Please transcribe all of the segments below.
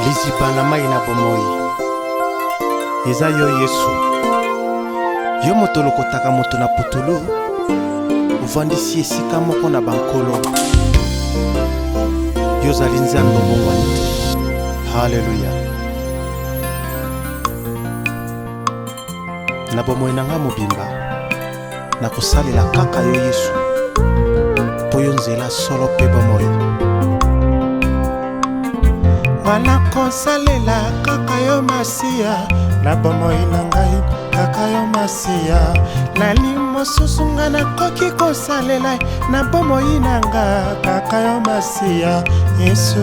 lizipa na mai na bomoi eza yo Yesu, yo moto lokotaka moto na putulu, uvandisi esika moko na bankolo, yo zali nzambe bongwani. Haleluya. Na bomoi nanga mobimba na kosalela kaka yo Yesu, po yo nzela solo pe bomoi. Wana kosalela kaka yo Masia, na bomoi na ngai kaka yo Masia. Nani mosusu nga nakoki kosalela na bomoi na nga kaka yo Masia. Yesu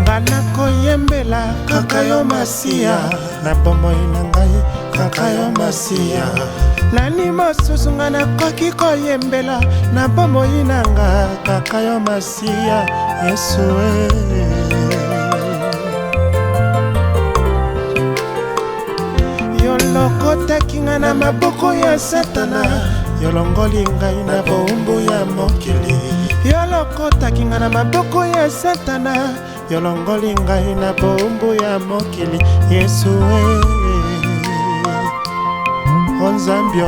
ngana koyembela kaka yo Masia, na bomoi na ngai kaka yo Masia. Nani mosusu nga nakoki koyembela na bomoi na nga kaka yo Masia. Yesu yo lokotaki nga na maboko ya Satana, yo longoli ngai na bombu ya mokili. Yo lokotaki nga na maboko ya Satana, yo longoli ngai na bombu ya mokili. Yesu Nzambio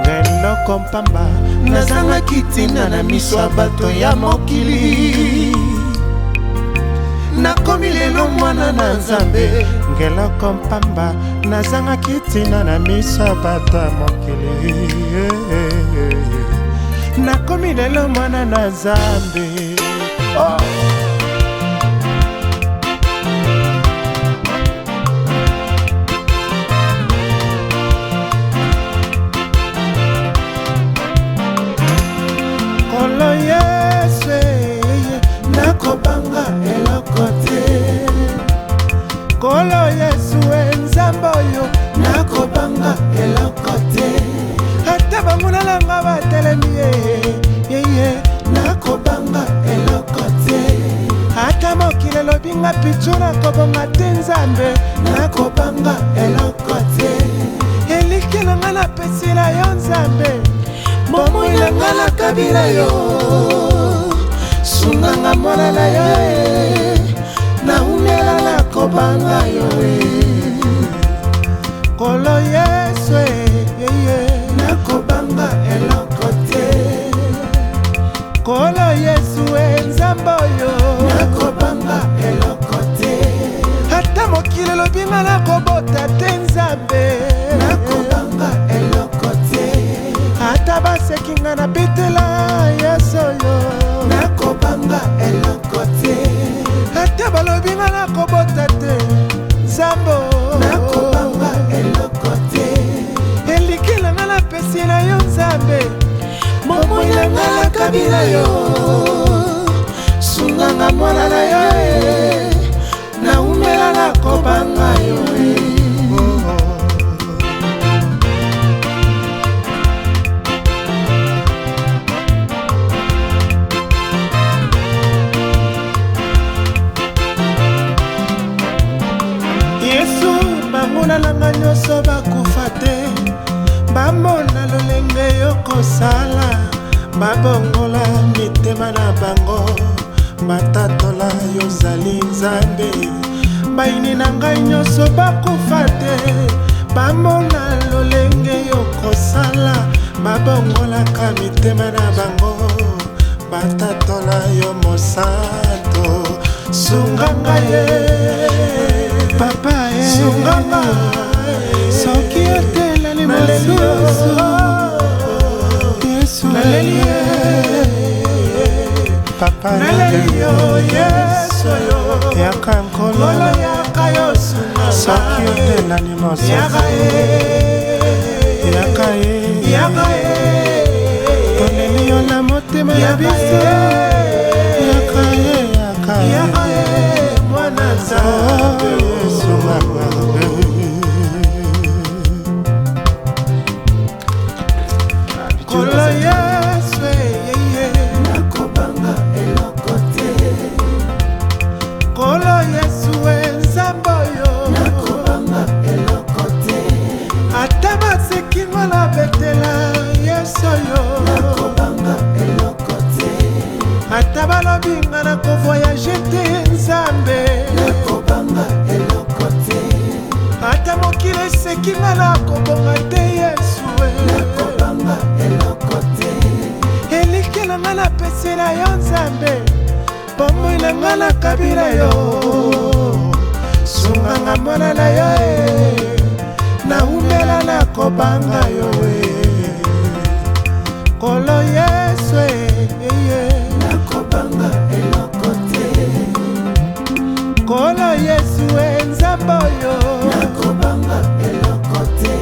ngeloko mpamba nazanga kitina na miso ya bato ya mokili. Nakomi lelo mwana na Nzambe, ngeloko mpamba nazanga kitina na miso ya bato ya mokili. Nakomi lelo mwana na Nzambe. Kolo Yesu nakobanga eloko te. Kolo Yesu Nzambe oyo nakobanga eloko te. Ata banguna langa batelemi ye nakobanga eloko te. Ata mokili lobinga pichu nakobonga te Nzambe nakobanga eloko te. Elikela nga napesila yo Nzambe, bomoi na nga nakabila yo. Sunganga mwana na yo naumela nakobanga yo. Kolo Yesu nakobanga eloko te. Kolo Yesu Nzambe oyo nakobanga eloko te. Ata mokili lobinga nakobota te Nzambe nakobanga eloko te. Ata baseki nga na bitela Yesu yo nakobanga eloko te. Ata balobi nga nakobota te Nzambe nakobanga eloko te. Elikila nga napesi na yo Nzambe, bomoi na nga nakabila yo. Sunganga mwana na yo naumela nakobanga yo. Bamona langa nyonso bakufa te, bamona lolenge yo kosala, babongola mitema na bango, batatola yo zali Nzambe. Baini na ngai nyonso bakufa te, bamona lolenge yo kosala, babongolaka mitema na bango, batatola yo mosanto. Sunganga ye Papa sunganga soki otelali mosusu Yesu naleli Papa naleli yo Yesu yo yaka nkolo yaka yo sunanga soki otelali mosusu yaka toleli yo na motema ya biso yaka mwana Nzambe. Kolo Yesu nakobanga eloko te. Kolo Yesu Nzambe oyo nakobanga eloko te. nasekinga na betela yesu yo nakobanga eloko te ata balobi nga nakovoyage te nzambe nakobanga eloko te ata mokili esekinga nakobonga te yesu nakobanga eloko te elike na nga napesela yo nzambe bomoi na nga nakabila yo sunganga mwana na yo naumela nakobanga yo kolo yesu nakobanga eloko te kolo yesu nzambe oyo nakobanga eloko te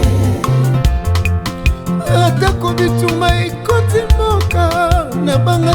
atako bituma ekoti mboka nabanga